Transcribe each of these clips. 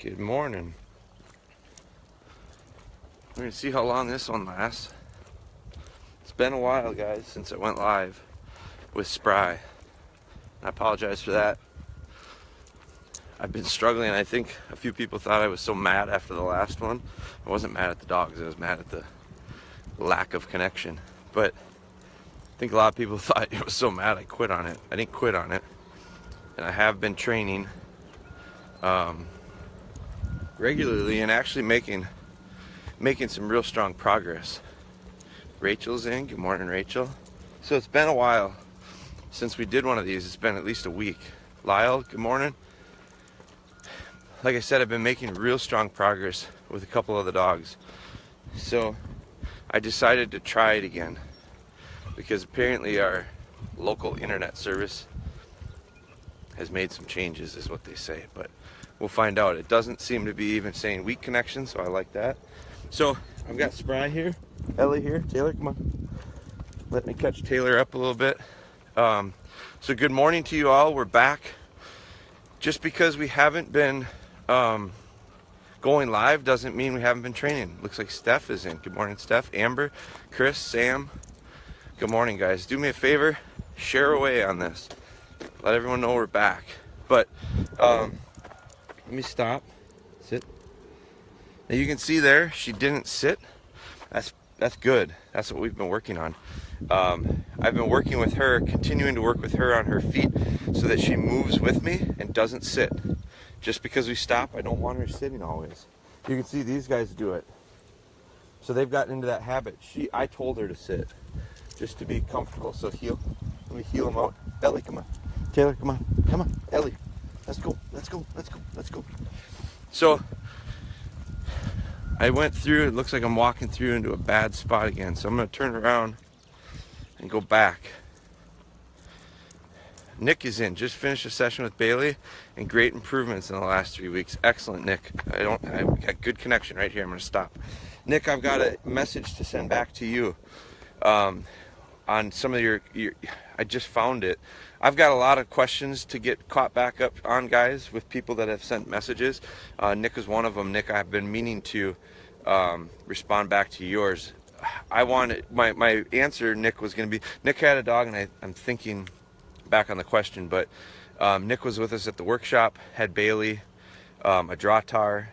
Good morning. We're gonna see how long this one lasts. It's been a while, guys, since I went live with Spry. I apologize for that. I've been struggling. I think a few people thought I was so mad after the last one. I wasn't mad at the dogs, I was mad at the lack of connection. But I think a lot of people thought I was so mad I quit on it. I didn't quit on it. And I have been training regularly and actually making some real strong progress. Rachel's in. Good morning, Rachel. So it's been a while since we did one of these. It's been at least a week. Lyle, good morning. Like I said, I've been making real strong progress with a couple of the dogs. So I decided to try it again because apparently our local internet service has made some changes, is what they say, but we'll find out. It doesn't seem to be even saying weak connection, so I like that. So I've got Spry here, Ellie here. Taylor, come on. Let me catch Taylor up a little bit. So good morning to you all. We're back. Just because we haven't been going live doesn't mean we haven't been training. Looks like Steph is in. Good morning, Steph. Amber, Chris, Sam. Good morning, guys. Do me a favor, share away on this. Let everyone know we're back. But let me stop. Sit. Now you can see there, she didn't sit. That's good. That's what we've been working on. I've been working with her, continuing to work with her on her feet so that she moves with me and doesn't sit. Just because we stop, I don't want her sitting always. You can see these guys do it. So they've gotten into that habit. I told her to sit just to be comfortable. So let me heel them out. Ellie, come on. Taylor, come on. Come on. Ellie, let's go. Let's go. Let's go. Let's go. So I went through, it looks like I'm walking through into a bad spot again. So I'm going to turn around and go back. Nick is in. Just finished a session with Bailey and great improvements in the last 3 weeks. Excellent, Nick. I've got good connection right here. I'm going to stop. Nick, I've got a message to send back to you on some of your I just found it. I've got a lot of questions to get caught back up on, guys, with people that have sent messages. Nick is one of them. Nick, I've been meaning to respond back to yours. I wanted my answer, Nick, was going to be, Nick had a dog, and I'm thinking back on the question, but Nick was with us at the workshop, had Bailey, a Dratar,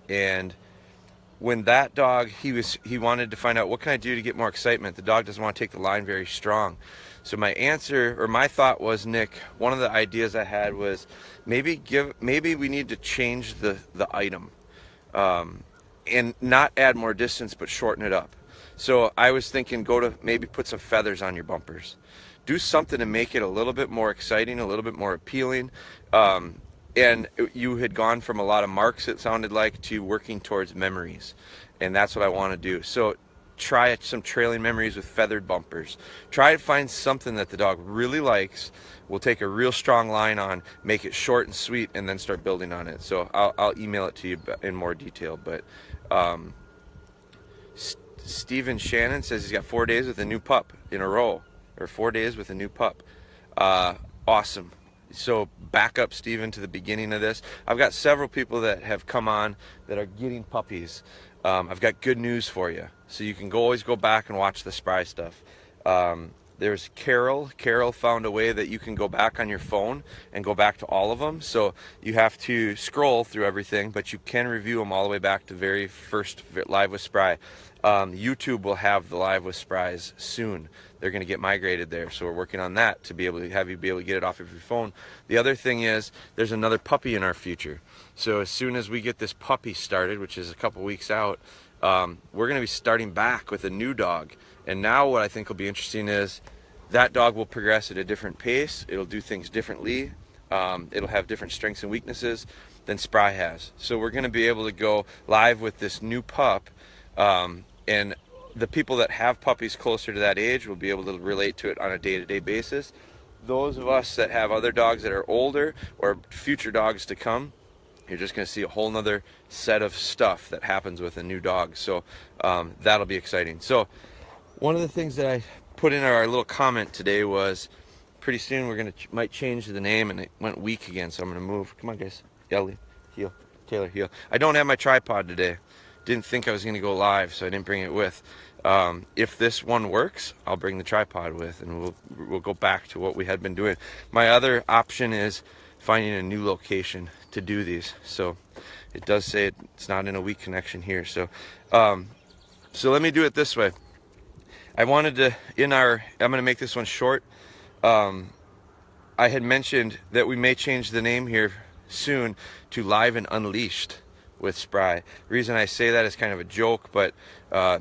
and when that dog, he wanted to find out, what can I do to get more excitement? The dog doesn't want to take the line very strong. So my answer, or my thought was, Nick, one of the ideas I had was maybe we need to change the item and not add more distance, but shorten it up. So I was thinking, maybe put some feathers on your bumpers. Do something to make it a little bit more exciting, a little bit more appealing. And you had gone from a lot of marks, it sounded like, to working towards memories. And that's what I want to do. So try some trailing memories with feathered bumpers. Try to find something that the dog really likes. We'll take a real strong line on, make it short and sweet, and then start building on it. So I'll email it to you in more detail. But Steven Shannon says he's got 4 days with a new pup in a row. Or 4 days with a new pup. Awesome. So back up, Steven, to the beginning of this. I've got several people that have come on that are getting puppies. I've got good news for you. So you can always go back and watch the Spry stuff. There's Carol. Carol found a way that you can go back on your phone and go back to all of them. So you have to scroll through everything, but you can review them all the way back to very first Live with Spry. YouTube will have the Live with Sprys soon. They're going to get migrated there, so we're working on that to be able to have you be able to get it off of your phone. The other thing is there's another puppy in our future. So as soon as we get this puppy started, which is a couple weeks out, we're going to be starting back with a new dog. And now what I think will be interesting is that dog will progress at a different pace. It'll do things differently. It'll have different strengths and weaknesses than Spry has. So we're going to be able to go live with this new pup, and the people that have puppies closer to that age will be able to relate to it on a day-to-day basis. Those of us that have other dogs that are older or future dogs to come, you're just going to see a whole nother set of stuff that happens with a new dog. So that'll be exciting. So one of the things that I put in our little comment today was pretty soon we're going to might change the name, and it went weak again. So I'm going to move. Come on, guys. Ellie, heel. Taylor, heel. I don't have my tripod today. Didn't think I was going to go live, so I didn't bring it with. If this one works, I'll bring the tripod with, and we'll go back to what we had been doing. My other option is finding a new location to do these. So it does say it's not in a weak connection here. So so let me do it this way. I wanted to, I'm going to make this one short. I had mentioned that we may change the name here soon to Live and Unleashed with Spry. The reason I say that is kind of a joke, but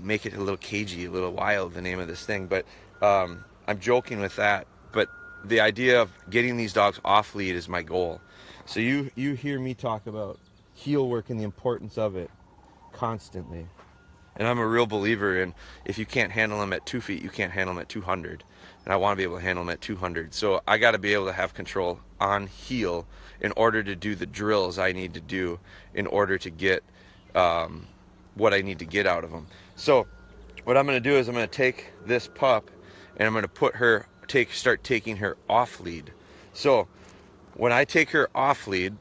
make it a little cagey, a little wild, the name of this thing. But I'm joking with that. But the idea of getting these dogs off lead is my goal. So you hear me talk about heel work and the importance of it constantly. And I'm a real believer in, if you can't handle them at 2 feet, you can't handle them at 200. And I want to be able to handle them at 200. So I got to be able to have control on heel in order to do the drills I need to do in order to get what I need to get out of them. So what I'm going to do is I'm going to take this pup and I'm going to put her, start taking her off lead. So when I take her off lead,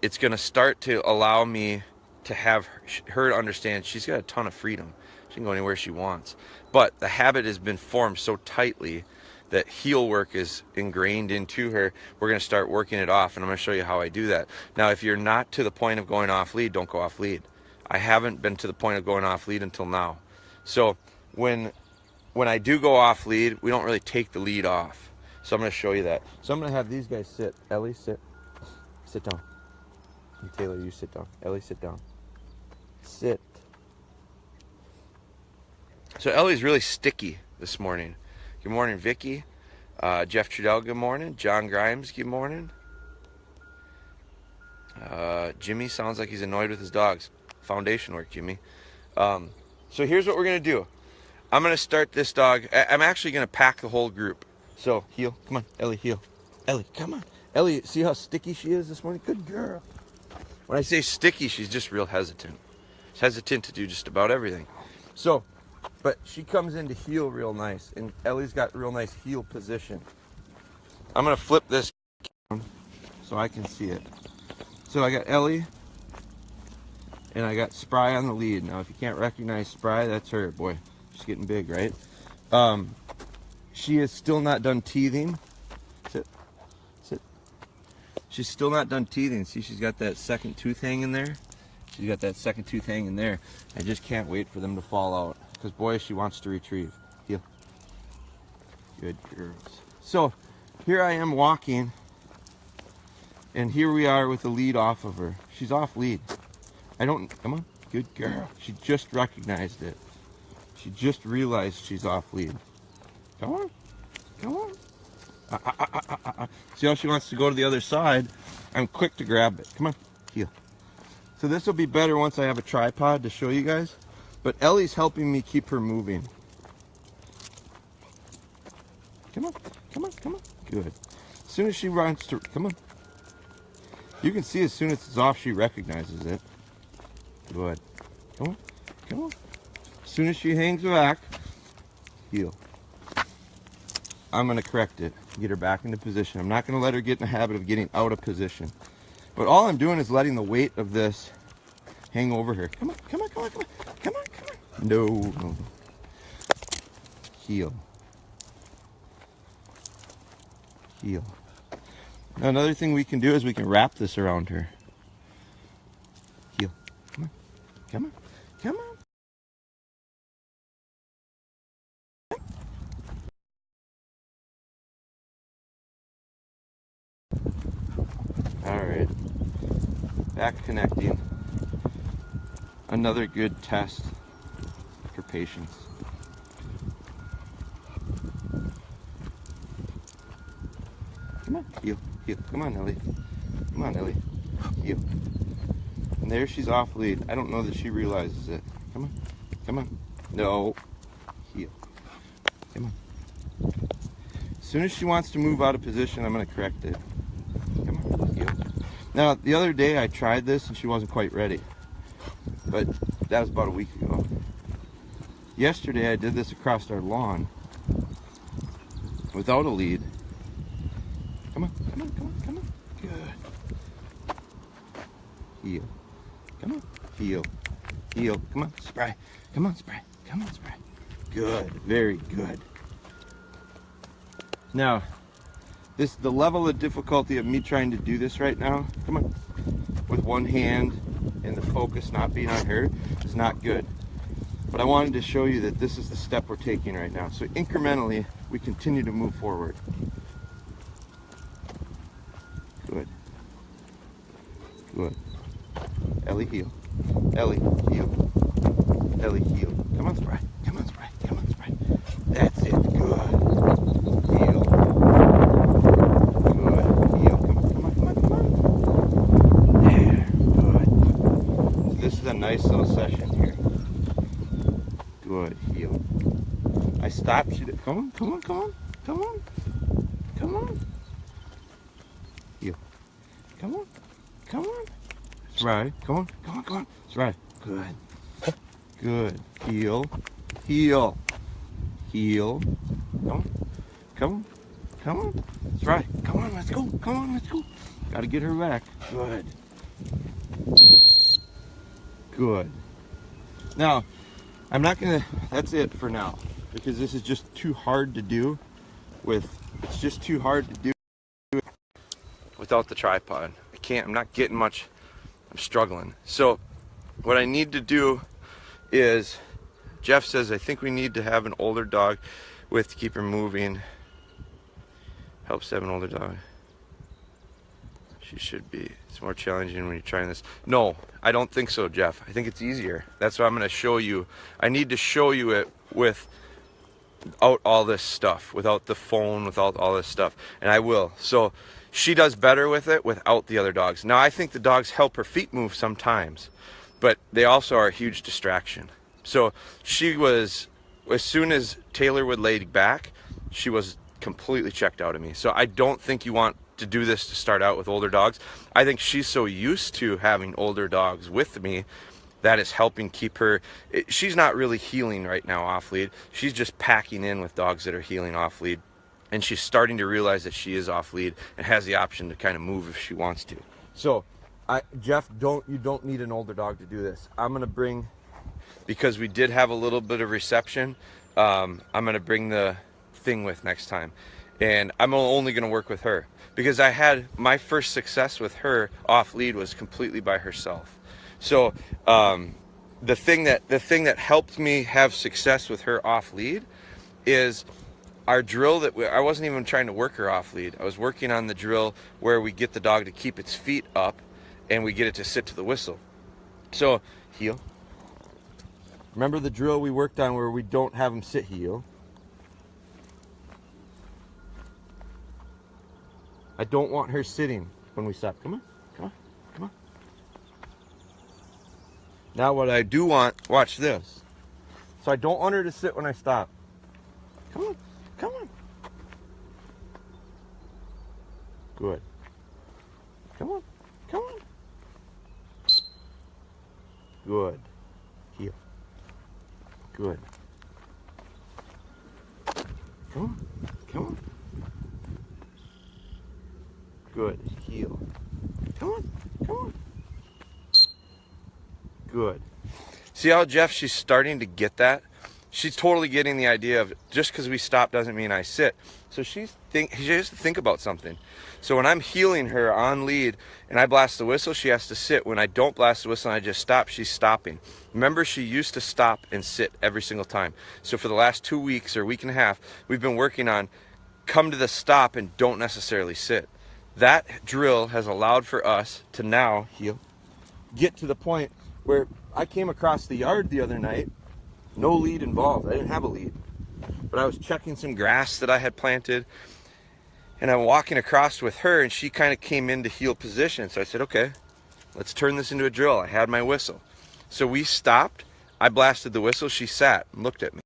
it's going to start to allow me to have her understand she's got a ton of freedom. She can go anywhere she wants. But the habit has been formed so tightly that heel work is ingrained into her. We're going to start working it off, and I'm going to show you how I do that. Now, if you're not to the point of going off lead, don't go off lead. I haven't been to the point of going off lead until now. So when I do go off lead, we don't really take the lead off. So I'm going to show you that. So I'm going to have these guys sit. Ellie, sit. Sit down. And Taylor, you sit down. Ellie, sit down. Sit. So Ellie's really sticky this morning. Good morning, Vicky. Jeff Trudell, good morning. John Grimes, good morning. Jimmy sounds like he's annoyed with his dogs. Foundation work, Jimmy. So here's what we're going to do. I'm going to start this dog. I'm actually going to pack the whole group. So, heel. Come on, Ellie, heel. Ellie, come on. Ellie, see how sticky she is this morning? Good girl. When I say sticky, she's just real hesitant. She's hesitant to do just about everything. So, but she comes into heel real nice, and Ellie's got real nice heel position. I'm going to flip this so I can see it. So I got Ellie, and I got Spry on the lead. Now, if you can't recognize Spry, that's her. Boy, she's getting big, right? She is still not done teething. Sit. Sit. She's still not done teething. See, she's got that second tooth hanging there. She's got that second tooth hanging there. I just can't wait for them to fall out. Because, boy, she wants to retrieve. Heel. Good girls. So, here I am walking. And here we are with the lead off of her. She's off lead. Come on. Good girl. She just recognized it. She just realized she's off lead. Come on. Come on. See how she wants to go to the other side? I'm quick to grab it. Come on. Heel. So this will be better once I have a tripod to show you guys. But Ellie's helping me keep her moving. Come on. Come on. Come on. Good. As soon as she runs to... Come on. You can see as soon as it's off, she recognizes it. Good. Come on. Come on. As soon as she hangs back, heel. I'm going to correct it. Get her back into position. I'm not going to let her get in the habit of getting out of position. But all I'm doing is letting the weight of this hang over her. Come on. Come on. Come on. Come on. Come on. Come on. No. No. Heel. Heel. Now, another thing we can do is we can wrap this around her. Heel. Come on. Come on. Come on. All right. Back connecting. Another good test for patience. Come on. Heel. Heel. Come on, Ellie. Come on, Ellie. Heel. And there she's off lead. I don't know that she realizes it. Come on. Come on. No. Heel. Come on. As soon as she wants to move out of position, I'm going to correct it. Come on. Heel. Now, the other day I tried this and she wasn't quite ready. But that was about a week ago. Yesterday I did this across our lawn without a lead. Come on, come on, come on, come on. Good. heel. Come on, heel, heel. Come on, Spry. Come on, Spry. Come on, Spry. Good, very good. Now, the level of difficulty of me trying to do this right now, come on, with one hand and the focus not being on her is not good. But I wanted to show you that this is the step we're taking right now. So incrementally, we continue to move forward. Good. Good. Ellie, heel. Ellie, heel. Ellie, heel. Come on, Spry. Come on, Spry. Come on, Spry. That's it. Good. Heel. Good. Heel. Come on, come on, come on, come on. There. Good. So this is a nice little session here. Good. Heel. I stopped you. Come on, come on, come on. Come on. Come on. Heel. Come on. Come on. That's right. Come on. Come on. Come on. That's right. Good. Good. Heel. Heel. Heel. Come on. Come on. Come on. That's right. Come on. Let's go. Come on. Let's go. Got to get her back. Good. Good. Now, I'm not going to, that's it for now, because this is just too hard to do it's just too hard to do without the tripod. I'm not getting much, I'm struggling. So what I need to do is, Jeff says, I think we need to have an older dog to keep her moving. Helps to have an older dog. She should be. It's more challenging when you're trying this. No, I don't think so, Jeff. I think it's easier. That's what I'm going to show you. I need to show you it without all this stuff, without the phone, without all this stuff. And I will. So she does better with it without the other dogs. Now, I think the dogs help her feet move sometimes, but they also are a huge distraction. So she was, as soon as Taylor would lay back, she was completely checked out of me. So I don't think you want to do this to start out with older dogs. I think she's so used to having older dogs with me that is helping keep her. She's not really healing right now off lead. She's just packing in with dogs that are healing off lead, and she's starting to realize that she is off lead and has the option to kind of move if she wants to. So Jeff, you don't need an older dog to do this. I'm gonna bring, because we did have a little bit of reception, I'm gonna bring the thing with next time, and I'm only gonna work with her, because I had my first success with her off lead was completely by herself. So the thing that helped me have success with her off lead is our drill I wasn't even trying to work her off lead. I was working on the drill where we get the dog to keep its feet up and we get it to sit to the whistle. So heel. Remember the drill we worked on where we don't have them sit heel? I don't want her sitting when we stop. Come on, come on, come on. Now what I do want, watch this. So I don't want her to sit when I stop. Come on, come on. Good. Come on, come on. Good. Heel. Good. Come on, come on. Good. Heel. Come on, come on. Good. See how, Jeff, she's starting to get that? She's totally getting the idea of just because we stop doesn't mean I sit. So she has to think about something. So when I'm heeling her on lead and I blast the whistle, she has to sit. When I don't blast the whistle and I just stop, she's stopping. Remember, she used to stop and sit every single time. So for the last 2 weeks or week and a half, we've been working on come to the stop and don't necessarily sit. That drill has allowed for us to now get to the point where I came across the yard the other night, no lead involved. I didn't have a lead, but I was checking some grass that I had planted, and I'm walking across with her, and she kind of came into heel position. So I said, okay, let's turn this into a drill. I had my whistle. So we stopped. I blasted the whistle. She sat and looked at me.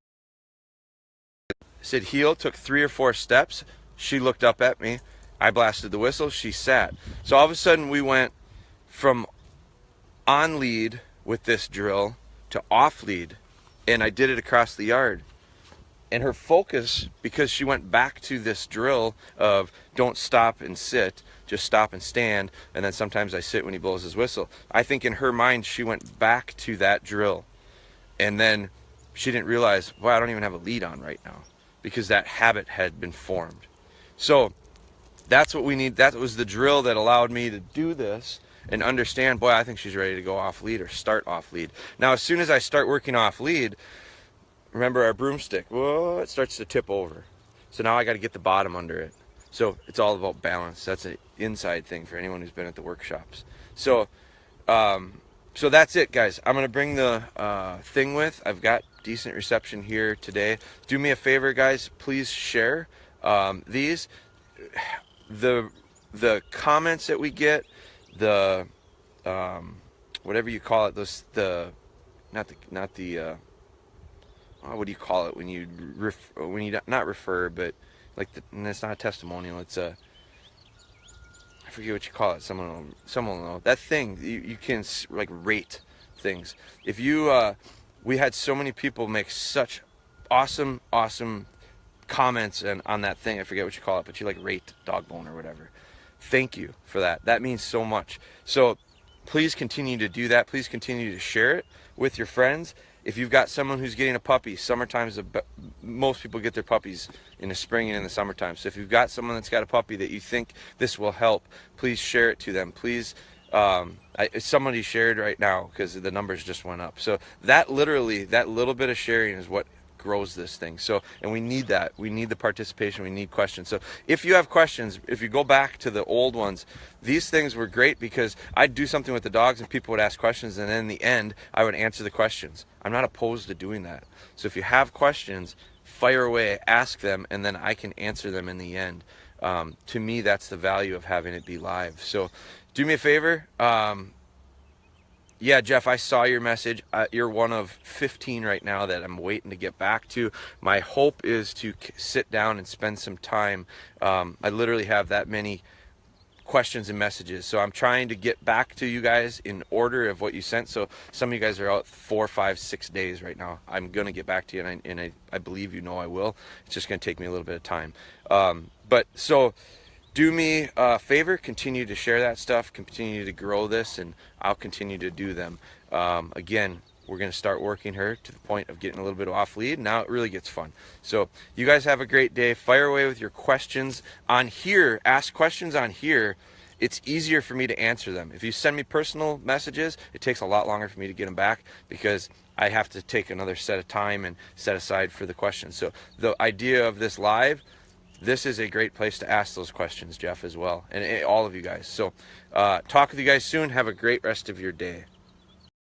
I said heel, took 3 or 4 steps. She looked up at me. I blasted the whistle, she sat. So all of a sudden we went from on lead with this drill to off lead, and I did it across the yard. And her focus, because she went back to this drill of don't stop and sit, just stop and stand, and then sometimes I sit when he blows his whistle. I think in her mind she went back to that drill, and then she didn't realize, well, I don't even have a lead on right now, because that habit had been formed. So that's what we need. That was the drill that allowed me to do this and understand, boy, I think she's ready to go off lead or start off lead. Now, as soon as I start working off lead, remember our broomstick, whoa, it starts to tip over. So now I got to get the bottom under it. So it's all about balance. That's an inside thing for anyone who's been at the workshops. So so that's it, guys. I'm going to bring the thing with. I've got decent reception here today. Do me a favor, guys. Please share these. The comments that we get, the whatever you call it, those what do you call it when you not refer, but like and it's not a testimonial. It's a, I forget what you call it. Someone will know. That thing you can like rate things. If you we had so many people make such awesome comments and on that thing. I forget what you call it, but you like rate DogBone or whatever. Thank you for that. That means so much. So please continue to do that. Please continue to share it with your friends. If you've got someone who's getting a puppy, summertime's most people get their puppies in the spring and in the summertime. So if you've got someone that's got a puppy that you think this will help, please share it to them. Please, somebody shared right now because the numbers just went up. So that literally, that little bit of sharing is what grows this thing. So, and we need that. We need the participation. We need questions. So if you have questions, if you go back to the old ones, these things were great because I'd do something with the dogs and people would ask questions, and then in the end I would answer the questions. I'm not opposed to doing that. So if you have questions, fire away, ask them, and then I can answer them in the end. To me, that's the value of having it be live. So do me a favor. Yeah, Jeff, I saw your message. You're one of 15 right now that I'm waiting to get back to. My hope is to sit down and spend some time. I literally have that many questions and messages. So I'm trying to get back to you guys in order of what you sent. So some of you guys are out 4, 5, 6 days right now. I'm going to get back to you, and I believe you know I will. It's just going to take me a little bit of time. But so do me a favor, continue to share that stuff, continue to grow this, and I'll continue to do them. Again, we're going to start working her to the point of getting a little bit off lead. Now it really gets fun. So you guys have a great day. Fire away with your questions on here. Ask questions on here. It's easier for me to answer them. If you send me personal messages, it takes a lot longer for me to get them back because I have to take another set of time and set aside for the questions. So the idea of this live, this is a great place to ask those questions, Jeff, as well, and all of you guys. So talk with you guys soon. Have a great rest of your day.